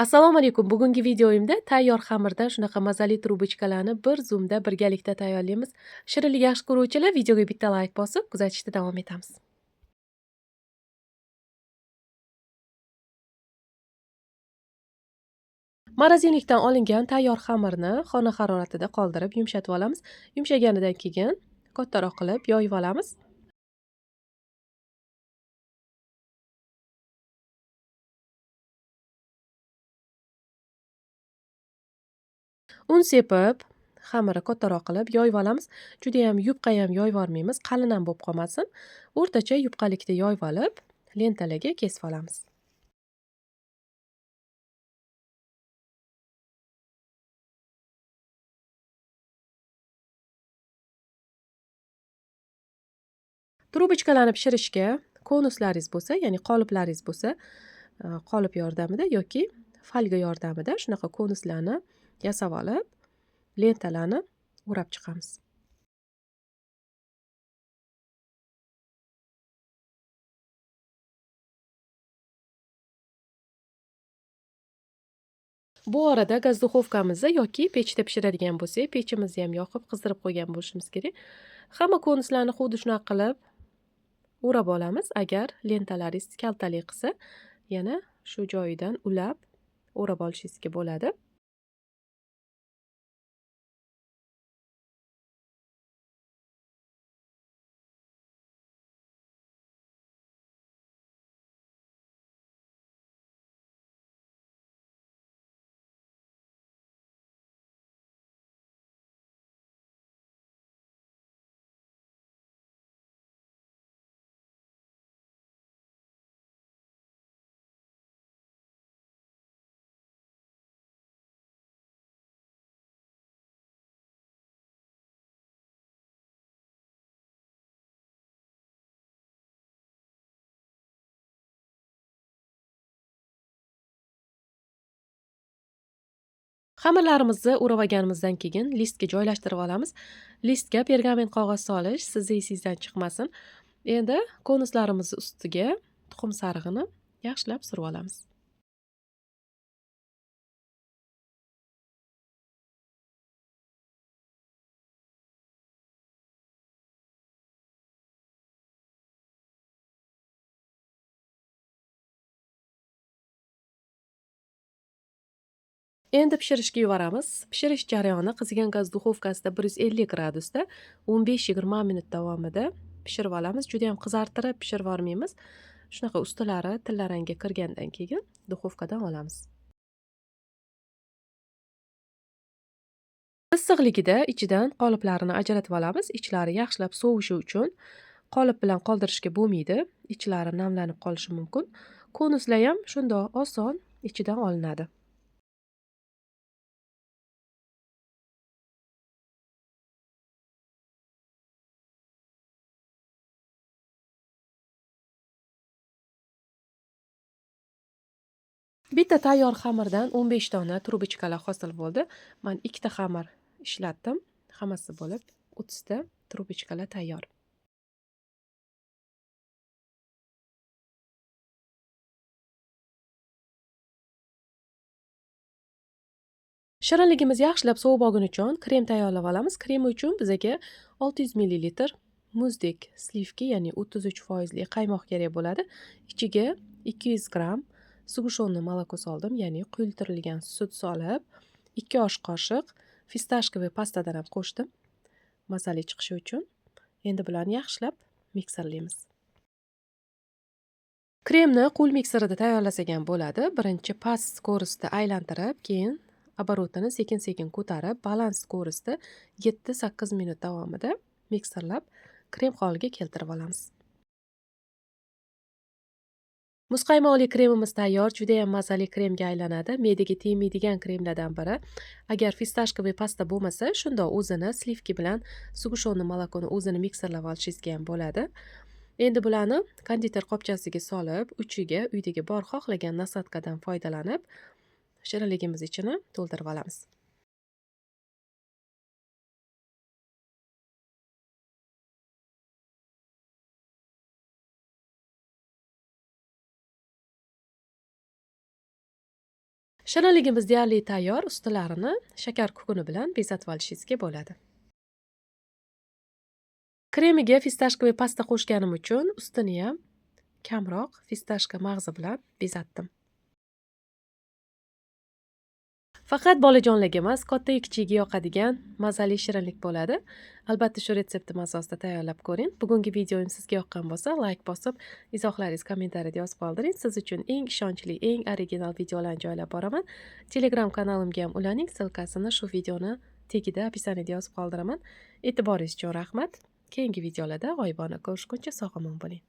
Assalomu alaykum. Bugungi videoyimda tayyor xamirdan shunaqa mazali trubочкаlarni bir zumda birgalikda tayyorlaymiz. Shirinlik yaxshi ko'ruvchilar videoga bitta layk bosib, kuzatishda davom etamiz. Morozinlikdan olingan tayyor xamirni xona haroratida qoldirib yumshatib olamiz. Yumshaganidan keyin kattaroq qilib yoyib olamiz. Un sepib, xamirni kattaroq qilib yoyib olamiz. Juda ham yupqa ham yoyib olmaymiz, qalin ham bo'lib qolmasin. O'rtacha yupqalikda yoyib olib, lentalarga kesib olamiz. Trubочкаlarni pishirishga konuslaringiz bo'lsa, ya'ni qoliplaringiz bo'lsa, qolip yordamida yoki folga yordamida shunaqa konuslarni yasab olib, lentalarni o'rab chiqamiz. Bu orada gaz duxovkamizda yoki pechda pishiradigan bo'lsak, pechimizni ham yoqib qizdirib qo'ygan bo'lishimiz kerak. Hamma konuslarni xuddi shunaqa qilib o'rab olamiz. Agar lentalaringiz kaltalik qilsa, yana shu joyidan ulab o'rab olishingizga bo'ladi. Xamirlarimizni o'rab olganimizdan keyin listga joylashtirib olamiz. Listga pergament qog'oz solish sizni esingizdan chiqmasin. Endi konuslarimizni ustiga tuxum sarig'ini yaxshilab surib olamiz. Endi pishirishga yuboramiz. Pishirish jarayoni qizigan gaz duxovkasida 150 gradusda 15-20 minut davomida pishirib olamiz. Juda ham qizartirib pishirib olmaymiz. Shunaqa ustilari tillarangga kirgandan keyin duxovkadan olamiz. Issiqligida ichidan qoliplarni ajratib olamiz. Ichlari yaxshilab sovishi uchun qolip bilan qoldirishga bo'lmaydi. Ichlari namlanib qolishi mumkin. Konuslar ham shundoq oson ichidan olinadi. Bitta tayyor xamirdan 15 dona trubочкаlar hosil bo'ldi. Men ikkita xamir ishlatdim. Hammasi bo'lib 30 ta trubочкаlar tayyor. Shirinligimiz yaxshilab sovib olguni uchun krem tayyorlab olamiz. Krem uchun bizaga 600 ml muzdek slivki, ya'ni 33% qaymoq kerak bo'ladi. Ichiga 200 gram sug'ushonli moloko soldim, ya'ni quyultirilgan sut solib, 2 osh qoshiq fistashkoviy pastadan ham qo'shdim, mazali chiqishi uchun. Endi bularni yaxshilab miksirlaymiz. Kremni qo'l mikserida tayyorlasak ham bo'ladi. Birinchi past skorostda aylantirib, keyin оборотini sekin-sekin ko'tarib, baland skorostda 7-8 minut davomida miksirlab, krem holiga keltirib olamiz. Muzqaymoqli kremimiz tayyor, juda ham mazali kremga aylanadi. Me'daga tegmaydigan kremlardan biri. Agar fistashkoviy pasta bo'lmasa, shunda o'zini slivki bilan sug'ushonli molokoni o'zini miksirlab olishingizga ham bo'ladi. Endi bularni konditer qopchasiga solib, uchiga uydagi bor xohlagan nasatkadan foydalanib, shirinligimiz ichini to'ldirib olamiz. Shirinligimiz deyarli tayyor. Ustilarini shakar kukuni bilan bezatib olishingizga bo'ladi. Kremiga fistashkoviy pasta qo'shganim uchun ustini ham kamroq fistashka mag'zi bilan bezatdim. Faqat bolajonlarga emas, katta kichikka yoqadigan mazali shirinlik bo'ladi. Albatta shu retseptim asosida tayyorlab ko'ring. Bugungi videoim sizga yoqqan bo'lsa, like bosib, izohlaringizni kommentariyada yozib qoldiring. Siz uchun eng ishonchli, eng original videolarni joylab boraman. Telegram kanalimga ham ulaning. Silkasini shu videoni tagida opisaniyada yozib qoldiraman. E'tiboringiz uchun rahmat. Keyingi videolarda g'oyibona ko'rishguncha sog' omon bo'ling.